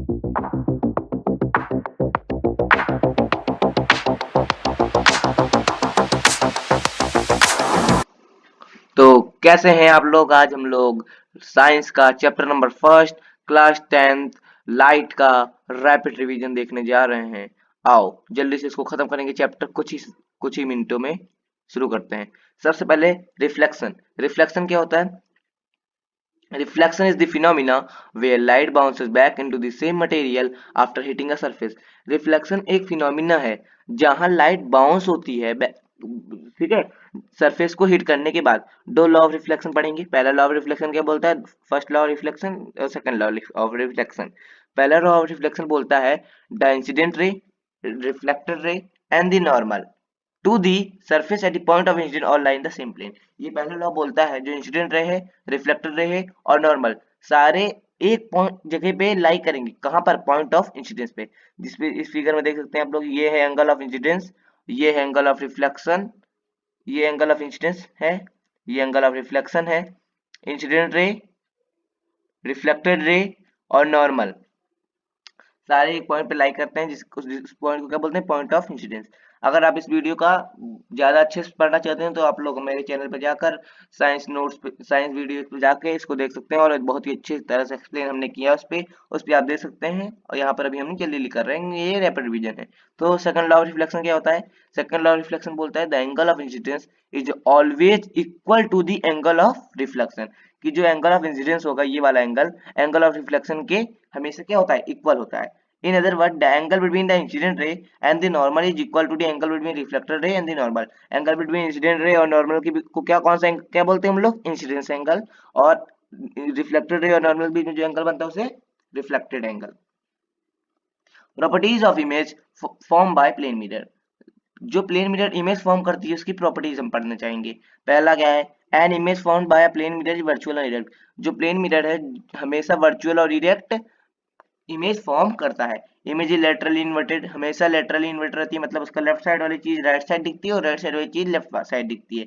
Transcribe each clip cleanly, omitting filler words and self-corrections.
तो कैसे हैं आप लोग? आज हम लोग साइंस का chapter number first, class 10th light का रैपिड रिवीजन देखने जा रहे हैं। आओ जल्दी से इसको खत्म करेंगे चैप्टर, कुछ ही मिनटों में शुरू करते हैं। सबसे पहले रिफ्लेक्शन। रिफ्लेक्शन क्या होता है? Reflection is the phenomena where light bounces back into the same material after hitting a surface. Reflection एक फिनोमिना है जहां लाइट बाउंस होती है, ठीक है, सरफेस को हिट करने के बाद। दो लॉ ऑफ रिफ्लेक्शन पढ़ेंगे। पहला लॉ ऑफ रिफ्लेक्शन क्या बोलता है? फर्स्ट लॉ ऑफ रिफ्लेक्शन और सेकंड लॉ ऑफ रिफ्लेक्शन। पहला लॉ ऑफ रिफ्लेक्शन बोलता है the incident ray, reflected ray and the normal to the surface at the point of incidence और लाइन द सेम प्लेन। ये पहला law बोलता है जो इंसिडेंट रे है, रिफ्लेक्टेड रे है और नॉर्मल सारे एक पॉइंट जगह पे लाई करेंगे। कहां पर? पॉइंट ऑफ इंसिडेंस पे। जिसपे इस फिगर में देख सकते हैं आप लोग, ये है एंगल ऑफ इंसिडेंस, ये है एंगल ऑफ रिफ्लेक्शन, ये एंगल ऑफ इंसिडेंस है, ये एंगल ऑफ रिफ्लेक्शन है। इंसिडेंट रे, रिफ्लेक्टेड रे और नॉर्मल सारे एक पॉइंट पे लाइक करते हैं, जिस पॉइंट को क्या बोलते हैं? Point of incidence. अगर आप इस वीडियो का ज्यादा अच्छे से पढ़ना चाहते हैं तो आप लोग मेरे चैनल पर जाकर साइंस नोट्स पे, साइंस वीडियो पे जाके इसको देख सकते हैं, और बहुत ही अच्छी तरह से एक्सप्लेन हमने किया उस पे आप देख सकते हैं। और यहाँ पर अभी हम जल्दी जल्दी कर रहे हैं, ये रैपिड रिवीजन है। तो सेकंड लॉ ऑफ रिफ्लेक्शन क्या होता है? सेकंड लॉ ऑफ रिफ्लेक्शन बोलता है the angle of incidence is always equal to the angle of reflection. कि जो एंगल ऑफ इंसिडेंस होगा, ये वाला एंगल, एंगल ऑफ रिफ्लेक्शन के हमेशा क्या होता है? इक्वल होता है। In other words, the angle between the incident ray and the normal is equal to the angle between reflected ray and the normal. Angle between incident ray और normal की को कौन सा क्या बोलते हैं हम लोग? Incidence angle. और रिफ्लेक्टेड रे और नॉर्मल बीच में जो एंगल बनता है उसे reflected angle. Properties of image form by plane mirror. जो प्लेन मिरर इमेज फॉर्म करती है उसकी प्रॉपर्टीज हम पढ़ने चाहेंगे। पहला क्या है? An image form by a plane mirror is virtual और इरेक्ट। जो प्लेन मिरर है हमेशा वर्चुअल और इरेक्ट इमेज फॉर्म करता है। इमेज लेटरली इन्वर्टेड, हमेशा लेटरली इन्वर्टेड रहती है, मतलब उसका लेफ्ट साइड वाली चीज राइट साइड दिखती है और राइट साइड वाली चीज लेफ्ट साइड दिखती है।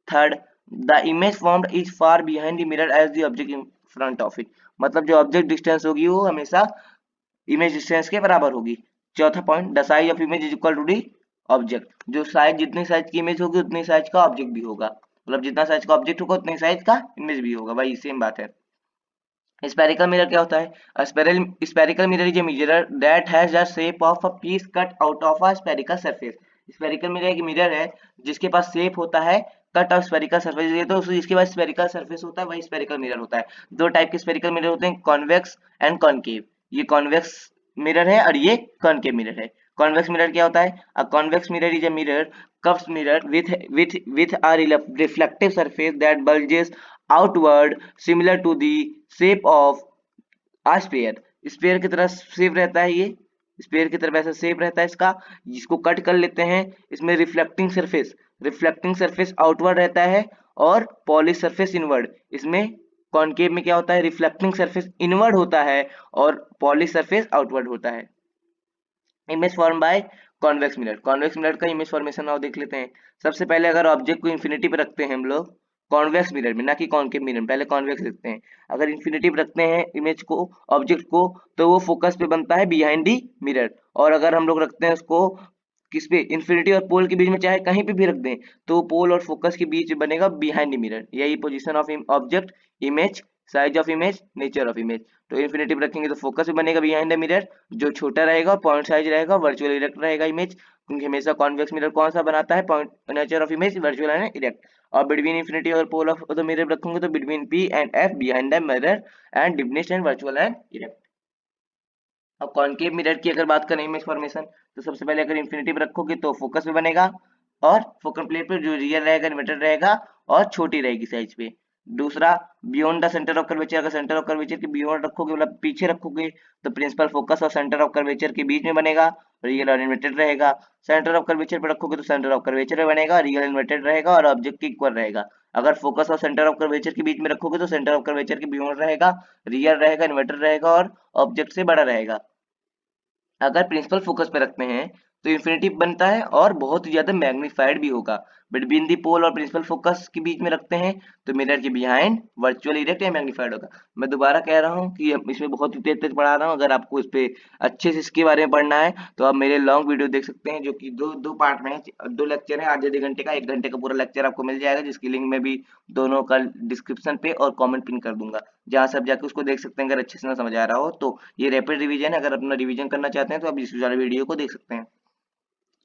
Third, the image formed is far behind the mirror as the object in front of it. मतलब जो ऑब्जेक्ट डिस्टेंस होगी वो हमेशा इमेज डिस्टेंस के बराबर होगी। चौथा point, the size of image is equal to the object. जो साइज, जितनी साइज की इमेज होगी उतनी साइज का ऑब्जेक्ट भी होगा, मतलब जितना साइज का ऑब्जेक्ट होगा उतनी साइज का इमेज भी होगा, भाई सेम बात है। स्पेरिकल मिरर क्या होता है? Spherical mirror is a mirror that has the shape of a piece cut out of a spherical surface. स्पेरिकल मिरर एक मिरर है जिसके पास शेप होता है कट ऑफ स्पेरिकल सरफेस। ये तो जिसके पास स्पेरिकल सरफेस होता है वही स्पेरिकल मिरर होता है। दो टाइप के स्पेरिकल मिरर होते हैं, कॉन्वेक्स एंड कॉनकेव। ये कॉन्वेक्स मिरर है और ये कॉनकेव मिरर है। कॉन्वेक्स मिरर क्या होता है? A convex mirror is a mirror curved mirror with a reflective surface that bulges outward similar to the shape of a sphere। Sphere की तरह शेप रहता है, ये स्पेयर की तरह ऐसा शेप रहता है इसका, जिसको कट कर लेते हैं। इसमें रिफ्लेक्टिंग सरफेस आउटवर्ड रहता है और पॉलिश सरफेस इनवर्ड। इसमें कॉनकेव में क्या होता है? रिफ्लेक्टिंग सरफेस इनवर्ड होता है और पॉलिश सरफेस आउटवर्ड होता है। Image form by convex mirror. Convex mirror का इमेज फॉर्मेशन आओ देख लेते हैं। सबसे पहले अगर ऑब्जेक्ट को इन्फिनिटी पे रखते हैं हम लोग, कॉन्वेक्स मिरर में, ना कि कॉनकेव मिरर में, पहले कॉन्वेक्स रखते हैं। अगर इन्फिनिटी पे रखते हैं इमेज को, ऑब्जेक्ट को, तो वो फोकस पे बनता है बिहाइंड दी मिरर। और अगर हम लोग रखते हैं उसको किस पे? इन्फिनिटी और पोल के बीच में, चाहे कहीं पे भी रख दें, तो पोल और फोकस के बीच बनेगा बिहाइंड द मिरर। यही position of object, image, size of image, nature of image. तो इन्फिनिटी पे रखेंगे तो फोकस भी बनेगा बिहाइंड द मिरर, जो छोटा रहेगा, पॉइंट साइज रहेगा, वर्चुअल इरेक्ट रहेगा इमेज, क्योंकि हमेशा कॉन्वेक्स मिरर कौन सा बनाता है? Point nature of image virtual and erect. और बिटवीन इन्फिनिटी और पोल ऑफ द मिरर रखूंगे तो between P and F behind the mirror and definition and virtual and erect. अब कॉनकेव मिरर की अगर बात करें इमेज फॉर्मेशन, तो सबसे पहले अगर इन्फिनिटी पे रखोगे तो फोकस पे बनेगा और फोकल प्लेट पे जो रियल रहेगा इन्वर्टेड रहेगा और छोटी रहेगी साइज पे। दूसरा, beyond the centre of curvature. अगर सेंटर ऑफ कर्वेचर के बियॉन्ड रखोगे, मतलब पीछे रखोगे, तो प्रिंसिपल फोकस और सेंटर ऑफ कर्वेचर के बीच में बनेगा, रियल और इन्वर्टेड रहेगा। सेंटर ऑफ कर्वेचर पे रखोगे तो सेंटर ऑफ कर्वेचर में बनेगा, रियल इन्वर्टेड रहेगा और ऑब्जेक्ट के इक्वल रहेगा। अगर फोकस और सेंटर ऑफ कर्वेचर के बीच में रखोगे तो सेंटर ऑफ कर्वेचर के बियॉन्ड रहेगा, रियल रहेगा, इन्वर्टेड रहेगा और ऑब्जेक्ट से बड़ा रहेगा। अगर प्रिंसिपल फोकस पे रखते हैं तो इन्फिनिटी बनता है और बहुत ही ज्यादा मैग्नीफाइड भी होगा। बिटवीन दी पोल और प्रिंसिपल फोकस के बीच में रखते हैं तो मिरर के बिहाइंड वर्चुअल इरेक्ट या मैग्नीफाइड होगा। मैं दोबारा कह रहा हूँ कि इसमें बहुत ही तेज तेज पढ़ा रहा हूँ। अगर आपको इस पे अच्छे से इसके बारे में पढ़ना है तो आप मेरे लॉन्ग वीडियो देख सकते हैं, जो कि दो दो पार्ट में है, 2 लेक्चर है, आधे आधे घंटे का, 1 घंटे का पूरा लेक्चर आपको मिल जाएगा, जिसकी लिंक मैं भी दोनों का डिस्क्रिप्शन पे और कमेंट पिन कर दूंगा, जहाँ से आप जाके उसको देख सकते हैं अगर अच्छे से ना समझ आ रहा हो तो। ये रैपिड रिवीजन है, अगर अपना रिवीजन करना चाहते हैं तो आप इस वाले वीडियो को देख सकते हैं।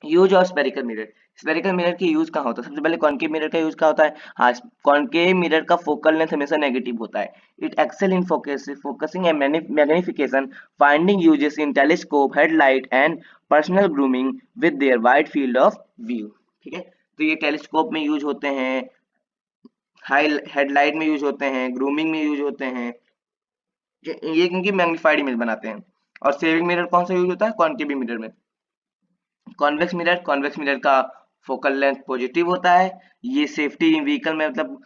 Use of spherical mirror. Spherical mirror की यूज कहाँ होता है? सबसे पहले कॉनकेव मिरर का यूज कहाँ होता है? हाँ, कॉनकेव मिरर का फोकल लेंथ हमेशा नेगेटिव होता है। It excel in focusing and magnification, finding uses in telescope, headlight and personal grooming with their wide field of view. ठीक है, तो ये टेलीस्कोप में यूज होते हैं, हाई हेडलाइट में यूज होते हैं, ग्रूमिंग में यूज होते हैं, ये क्योंकि मैग्नीफाइड इमेज बनाते हैं। और सेविंग मिरर कौन सा यूज होता है? कॉनकेव मिरर में। कॉन्वेक्स मिरर का फोकल लेंथ पॉजिटिव होता है। ये सेफ्टी व्हीकल में मतलब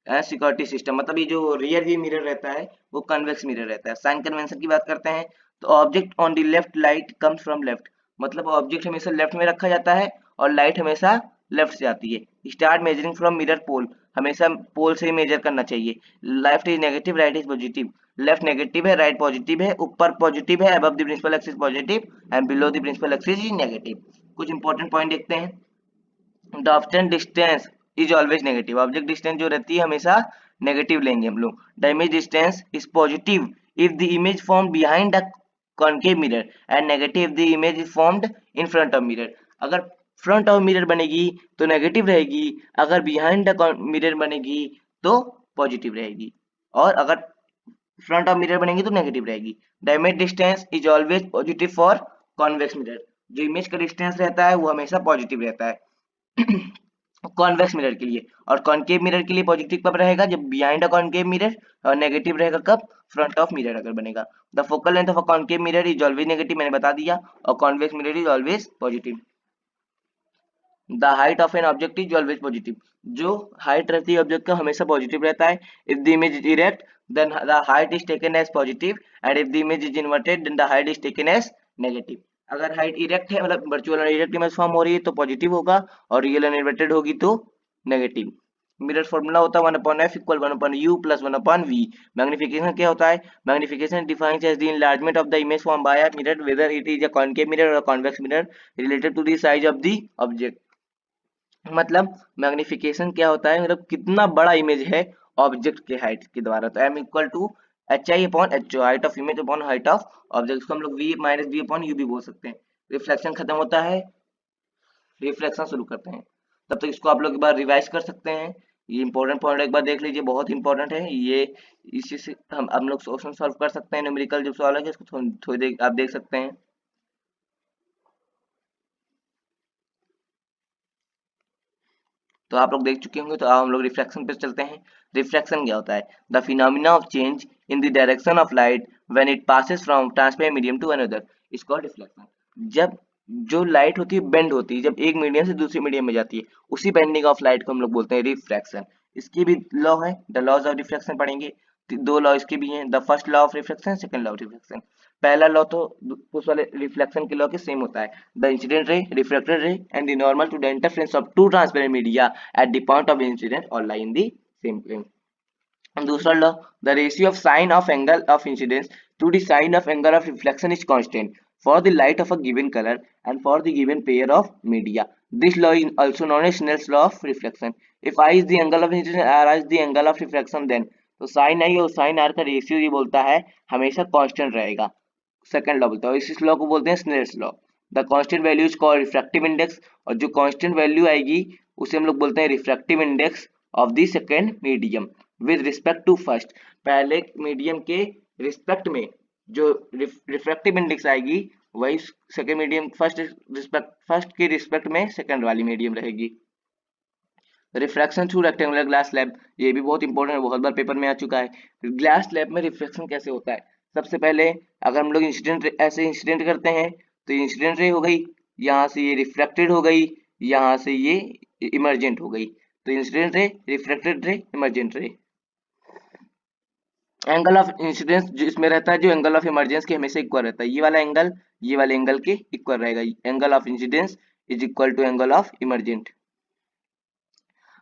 सिक्योरिटी सिस्टम, मतलब ये जो रियर व्यू मिरर रहता है वो कन्वेक्स मिरर रहता है। साइन कन्वेंशन की बात करते हैं तो object on the left light comes from left, मतलब ऑब्जेक्ट हमेशा लेफ्ट में रखा जाता है और लाइट हमेशा लेफ्ट से आती है। Start measuring from mirror pole, हमेशा पोल से ही मेजर करना चाहिए। Left is negative, right is positive. Left negative है, राइट पॉजिटिव है, ऊपर पॉजिटिव है, above the principal axis positive and below the principal axis is negative. कुछ इंपॉर्टेंट पॉइंट देखते हैं। The object distance is always negative, object distance जो रहती है हमेशा नेगेटिव लेंगे हम लोग। The image distance is positive if the image form behind the concave mirror and negative if the image is formed in front of mirror. अगर front of mirror बनेगी तो नेगेटिव रहेगी, अगर बिहाइंड द मिरर बनेगी तो positive रहेगी, और अगर फ्रंट ऑफ मिरर बनेगी तो नेगेटिव रहेगी। The image distance is always positive for convex mirror, जो इमेज का डिस्टेंस रहता है वो हमेशा पॉजिटिव रहता है कॉन्वेक्स मिरर के लिए। और कॉनकेव मिरर के लिए पॉजिटिव कब रहेगा? जब बिहाइंड अ कॉनकेव मिरर, और नेगेटिव रहेगा कब? फ्रंट ऑफ मिरर अगर बनेगा। The focal length of a concave mirror is always negative, मैंने बता दिया, और convex mirror is always positive. The height of an object is always positive, जो हाइट रहती है ऑब्जेक्ट का हमेशा पॉजिटिव रहता है। If the image is erect then the height is taken as positive and if the image is inverted then the height is taken as negative. अगर height erect है, मतलब वर्चुअल इरेक्ट इमेज फॉर्म हो रही है तो positive होगा, और real inverted होगी तो नेगेटिव। मिरर फॉर्मूला होता है 1/f equal 1/u plus 1/v। Magnification क्या होता है? Magnification defines as the enlargement of the image form by a mirror whether it is a concave mirror और convex mirror related to the size of the object. मतलब magnification क्या होता है? मतलब कितना बड़ा इमेज है ऑब्जेक्ट के हाइट के द्वारा। तो m equal to H I upon H O, height of image upon height of object, को हम लोग v minus v upon u भी बोल सकते हैं। रिफ्लेक्शन खत्म होता है, रिफ्लेक्शन शुरू करते हैं। तब तक इसको आप लोग एक बार रिवाइज कर सकते हैं। ये इंपॉर्टेंट पॉइंट एक बार देख लीजिए, बहुत इंपॉर्टेंट है ये। इसी से हम लोग क्वेश्चन सॉल्व कर सकते हैं, न्यूमेरिकल जो सवाल है इसको थोड़ी देर आप देख सकते हैं। तो आप लोग देख चुके होंगे, तो अब हम लोग रिफ्लेक्शन पे चलते हैं। रिफ्लेक्शन क्या होता है? The phenomena of change in the direction of light when it passes from transparent medium to another is called reflection. जब जो लाइट होती है बेंड होती है, जब एक मीडियम से दूसरे मीडियम में जाती है, उसी बेंडिंग ऑफ लाइट को हम लोग बोलते हैं रिफ्रैक्शन। इसकी भी लॉ है, द लॉज ऑफ रिफ्लेक्शन पढ़ेंगे। दो लॉ इसके भी हैं, the first law of reflection, second law of reflection. पहला लॉ तो उस वाले रिफ्लेक्शन के लॉ के सेम होता है, the incident ray, refracted ray and the normal to the interference of two transparent media at the point of incidence or lie in the same plane. And दूसरा law, the ratio of sine of angle of incidence to the sine of angle of reflection is constant for the light of a given color and for the given pair of media. This law is also known as Snell's law of reflection. If I is the angle of incidence, R is the angle of reflection, then तो sign आई और sign are का ratio ये बोलता है हमेशा constant रहेगा। Second law बोलता है, इस लॉ को बोलते हैं Snell's law. The constant value is called refractive index, और जो कांस्टेंट वैल्यू आएगी उसे हम लोग बोलते हैं refractive index of the second medium with respect to first. पहले मीडियम के रिस्पेक्ट में जो रिफ्रैक्टिव इंडेक्स आएगी वही सेकंड मीडियम फर्स्ट के रिस्पेक्ट में सेकंड वाली मीडियम रहेगी। Refraction through rectangular glass slab, ये भी बहुत इंपॉर्टेंट है, बहुत बार पेपर में आ चुका है। ग्लास स्लैब में रिफ्रैक्शन कैसे होता है? सबसे पहले अगर हम लोग इंसिडेंट ऐसे इंसिडेंट करते हैं तो इंसिडेंट रे हो गई, यहाँ से ये रिफ्रैक्टेड हो गई, यहाँ से ये इमर्जेंट हो गई। तो इंसिडेंट रे, रिफ्रैक्टेड रे, इमर्जेंट रे। एंगल ऑफ इंसिडेंस जो इसमें रहता है, जो एंगल ऑफ इमरजेंस के हमेशा इक्वल रहता है, ये वाला एंगल ये वाले एंगल के इक्वल रहेगा। Angle of incidence is equal to angle of emergent.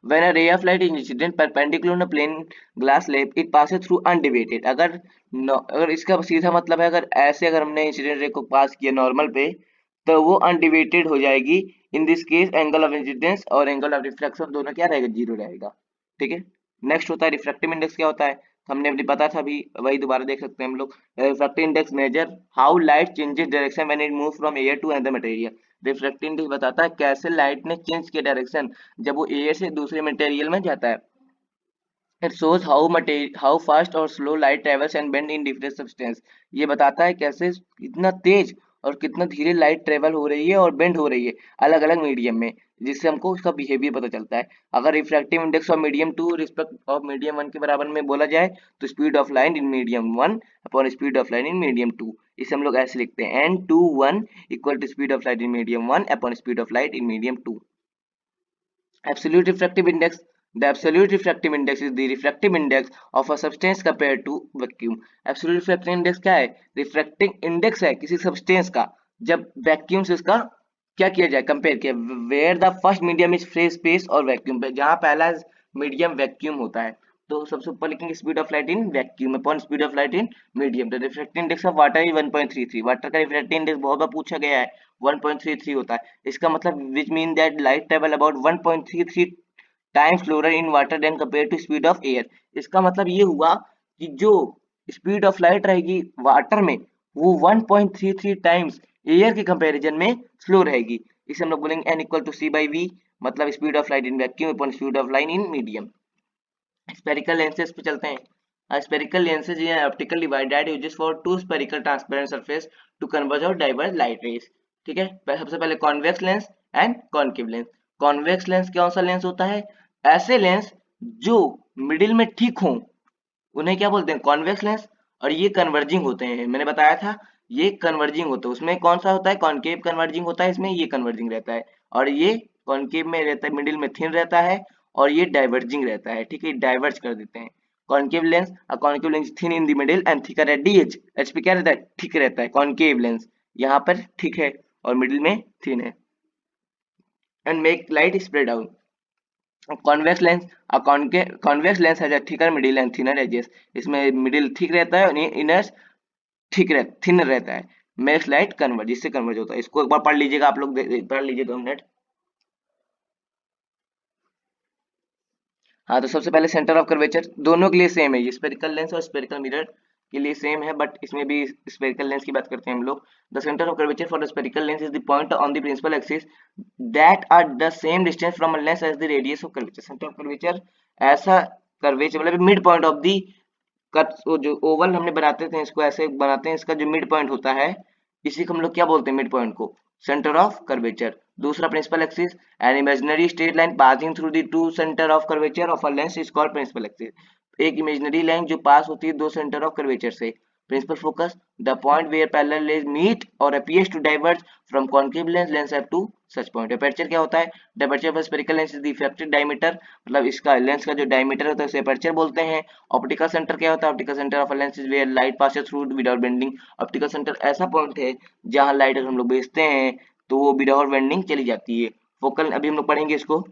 When a ray of light is incident perpendicular on a plane glass slab, it passes through undeviated। अगर इसका सीधा मतलब है, अगर ऐसे अगर हमने इंसिडेंट रे को पास किया नॉर्मल पे, तो वो अनडिवेटेड हो जाएगी। In this case angle of incidence और एंगल ऑफ रिफ्रैक्शन दोनों क्या रहेगा, जीरो रहेगा। ठीक है। नेक्स्ट होता है रिफ्रैक्टिव इंडेक्स। क्या होता है, हमने अपनी पता था अभी, वही दोबारा देख सकते हैं हम लोग। Refractive index measure how light changes direction when it move from air to other material. Refractive index बताता है कैसे लाइट ने चेंज किया डायरेक्शन जब वो एयर से दूसरे मटेरियल में जाता है। इट शोज हाउ फास्ट और slow light travels and bend in different substance. ये बताता है कैसे कितना तेज और कितना धीरे लाइट ट्रेवल हो रही है और बेंड हो रही है अलग अलग मीडियम में, जिससे हमको उसका बिहेवियर पता चलता है। अगर refractive index of medium to respect of medium one के बराबर में बोला जाए, तो speed of light in medium one upon speed of light in medium two. इसे हम लोग ऐसे लिखते हैं, N two one equal to speed of light in medium one upon speed of light in medium two. Absolute refractive index. The absolute refractive index is the refractive index of a substance compared to vacuum. Absolute refractive index क्या है, refracting index है किसी substance का जब vacuum से उसका क्या किया जाए, कंपेयर किया। Where the first medium is free space और वैक्यूम पे, जहाँ पहला मीडियम वैक्यूम होता है, तो सबसे ऊपर लिखेंगे speed of light in vacuum upon speed of light in medium. The refractive index of water is 1.33। Water का रिफ्रैक्टिव इंडेक्स बहुत बार पूछा गया है, 1.33 होता है। इसका मतलब which mean that light travel about 1.33 times slower in water than compare to speed of air. इसका मतलब ये हुआ कि जो स्पीड ऑफ लाइट रहेगी वाटर में, वो 1.33 टाइम्स एयर के कंपैरिजन में स्लो रहेगी। इसे हम लोग बोलेंगे n equal to C by V, मतलब speed of light in vacuum upon speed of light in medium. Spherical lenses पे चलते हैं। स्पेरिकल लेंसेज या optical device that uses for two spherical transparent surface to converge और diverge light rays. ठीक है, सबसे पहले convex lens and concave lens. Convex lens कौन सा लेंस होता है, ऐसे लेंस जो मिडिल में ठीक हों उन्हें क्या बोलते हैं, कॉन्वेक्स लेंस। और ये कन्वर्जिंग होते हैं, मैंने बताया था ये कन्वर्जिंग होता है। उसमें कौन सा होता है, कॉन्केव कन्वर्जिंग होता है, इसमें ये कन्वर्जिंग रहता है। और ये कॉन्केव में रहता है, मिडिल में थिन रहता है, और ये डाइवर्जिंग रहता है। ठीक है, डाइवर्ज कर देते हैं। Concave lens, concave lens thin in the middle and thicker at the edge. Edge पे क्या रहता है, ठीक रहता है। कॉन्केव लेंस यहाँ पर ठीक है और मिडिल में थिन है। And make light spread out. Convex lens, convex lens has a thicker middle and thinner edges. इसमें मिडिल ठीक रहता है और इनर थिन रहता है। मेक्स लाइट कन्वर्ज, जिससे कन्वर्ज होता है। इसको एक बार पढ़ लीजिएगा आप लोग, पढ़ लीजिए 2 मिनट। हाँ, तो सबसे पहले सेंटर ऑफ कर्वेचर दोनों के लिए सेम है, ये स्पेरिकल लेंस और स्पेरिकल मिरर के लिए सेम है, बट इसमें भी स्पेरिकल लेंस की बात करते हैं हम लोग। The centre of curvature for the spherical lens is the point on the principal axis that are the same distance from a lens as the radius of curvature. Centre of curvature ऐसा curvature मतलब mid point of the cut, जो oval हमने बनाते थे इसको ऐसे बनाते हैं, इसका जो मिड पॉइंट होता है इसी को हम लोग क्या बोलते हैं, मिड पॉइंट को सेंटर ऑफ कर्वेचर। दूसरा principal axis, an imaginary straight line passing through the two centre of curvature of a lens is called principal axis. एक इमेजिनरी लाइन जो पास होती है दो सेंटर ऑफ कर्वेचर से। Principal focus, the point where parallel lens meet और appears to diverge from concave lens, lens have to such point. Aperture क्या होता है, the aperture of spherical lens is the effective diameter, मतलब इसका lens का जो diameter होता है उसे अपर्चर बोलते हैं। ऑप्टिकल सेंटर क्या होता है, optical centre of a lens is where light passes through without bending. Optical centre ऐसा पॉइंट है जहां लाइट अगर हम लोग भेजते हैं तो वो विदाउट बेंडिंग चली जाती है। फोकल अभी हम लोग पढ़ेंगे इसको।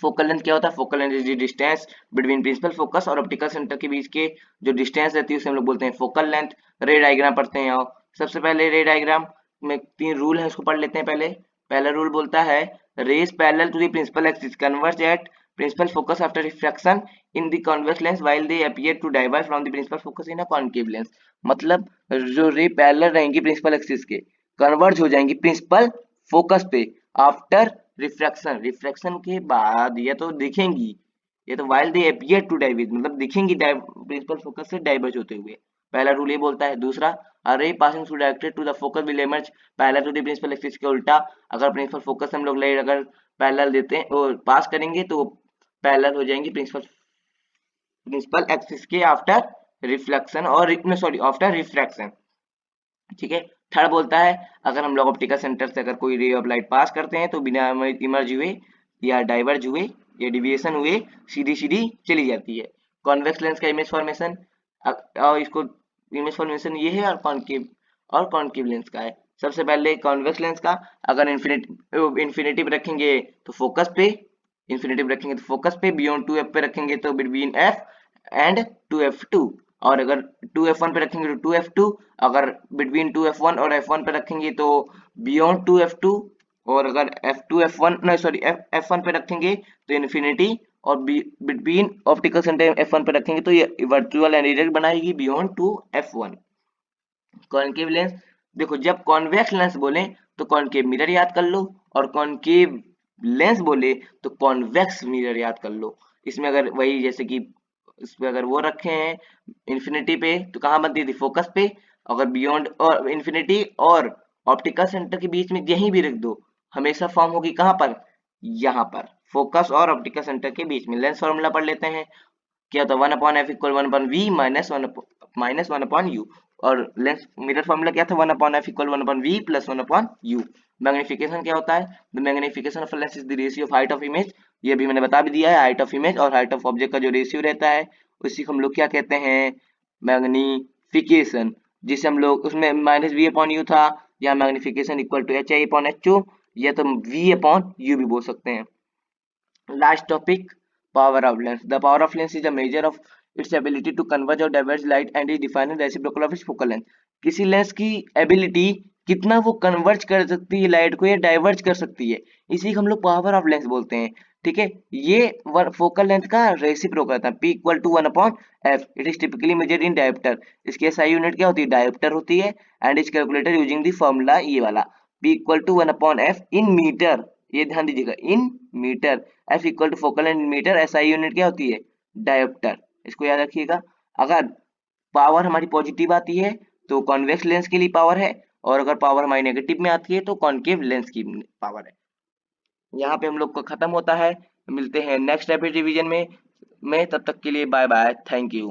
फोकल लेंथ क्या होता है, focal length is the distance between principal focus और ऑप्टिकल सेंटर के बीच के जो डिस्टेंस रहती है उसे हम लोग बोलते हैं फोकल लेंथ। रे डायग्राम पढ़ते हैं आओ। सबसे पहले रे डायग्राम में 3 रूल है, उसको पढ़ लेते हैं पहले। पहला रूल बोलता है rays parallel to the principal axis converge at principal focus after refraction in the convex lens while they appear to diverge from the principal focus in a concave lens. मतलब जो रे पैरेलल रहेंगी principal axis के, converge हो जाएंगी principal focus पे after refraction, refraction के बाद ये तो दिखेंगी, ये तो while they appear to diverge मतलब दिखेंगी प्रिंसिपल फोकस से डाइवर्ज होते हुए। पहला रूल ये बोलता है। दूसरा, a ray passing through directed to the focus will emerge parallel to the principal axis के उल्टा। अगर प्रिंसिपल फोकस हम लोग लाइट अगर पैरेलल देते हैं और पास करेंगे तो पैरेलल हो जाएंगी प्रिंसिपल प्रिंसिपल एक्सिस के आफ्टर रिफ्लेक्शन और सॉरी आफ्टर रिफ्रैक्शन। ठीक है। थर्ड बोलता है अगर हम लोग ऑप्टिकल सेंटर से अगर कोई रे ऑफ लाइट पास करते हैं तो बिना इमर्ज हुए या डाइवर्ज हुए या डिविएशन हुए सीधी सीधी चली जाती है। कॉन्वेक्स लेंस का इमेज फॉर्मेशन, और इसको इमेज फॉर्मेशन ये है, और कॉन्केव लेंस का है। सबसे पहले कॉन्वेक्स लेंस का, अगर इन्फिनिटी पे रखेंगे तो फोकस पे, बियॉन्ड 2f पे रखेंगे तो बिटवीन f एंड 2f2, और अगर 2f1 पे रखेंगे तो 2f2, अगर बिटवीन 2f1 और f1 पे रखेंगे तो बियॉन्ड 2f2, और अगर f2 f1 नहीं सॉरी f1 पे रखेंगे तो इन्फिनिटी, और बिटवीन ऑप्टिकल सेंटर f1 पे रखेंगे तो ये वर्चुअल एंड इरेक्ट बनाएगी beyond two f1। Concave lens, देखो जब कॉन्वेक्स लेंस बोले तो कॉनकेव मिरर याद कर लो, और कॉनकेव लेंस बोले तो कॉन्वेक्स मिरर याद कर लो। इसमें अगर वही जैसे कि इसमें अगर वो रखे हैं इन्फिनिटी पे तो कहाँ बनती थी, फोकस पे, अगर बियॉन्ड और इन्फिनिटी और ऑप्टिकल सेंटर के बीच में यहीं भी रख दो, हमेशा फॉर्म होगी कहाँ पर, यहाँ पर, फोकस और ऑप्टिकल सेंटर के बीच में। लेंस फॉर्मूला पढ़ लेते हैं, क्या होता है, 1/f=1/v -1/u, और लेंस मिरर फॉर्मूला क्या था, 1/f=1/v + 1/u। मैग्नीफिकेशन क्या होता है, the magnification of lens is the ratio of height of image, ये भी मैंने बता भी दिया है, हाइट ऑफ इमेज और हाइट ऑफ ऑब्जेक्ट का जो रेशियो रहता है उसी को हम लोग क्या कहते हैं, मैग्नीफिकेशन, जिसे हम लोग उसमें -v/u था, या मैग्नीफिकेशन इक्वल टू hi/ho, या तो v/u भी बोल सकते हैं। Last topic, power of lens. The power of lens is a measure of its ability to converge or diverge light and is defined as the reciprocal of its focal length. किसी lens की ability कितना वो converge कर सकती है light को या diverge कर सकती है, इसी को हम लोग पावर ऑफ लेंस बोलते हैं। ठीक है, ये फोकल लेंथ का रेसिप्रोकल था, P = 1/f। It is typically measured in dioptre. इसकी एसआई यूनिट क्या होती है, डायोप्टर होती है, and is calculated using the formula ये वाला, P = 1/f इन मीटर, ये ध्यान दीजिएगा, in metre. F = focal length metre, SI unit क्या होती है, डायोप्टर, इसको याद रखिएगा। अगर पावर हमारी पॉजिटिव आती है तो कॉन्वेक्स लेंस के लिए पावर है, और अगर पावर हमारी नेगेटिव में आती है तो कॉन्केव लेंस की पावर है। यहाँ पे हम लोग का खत्म होता है, मिलते हैं नेक्स्ट रैपिड रिवीजन में, तब तक के लिए बाय बाय, थैंक यू।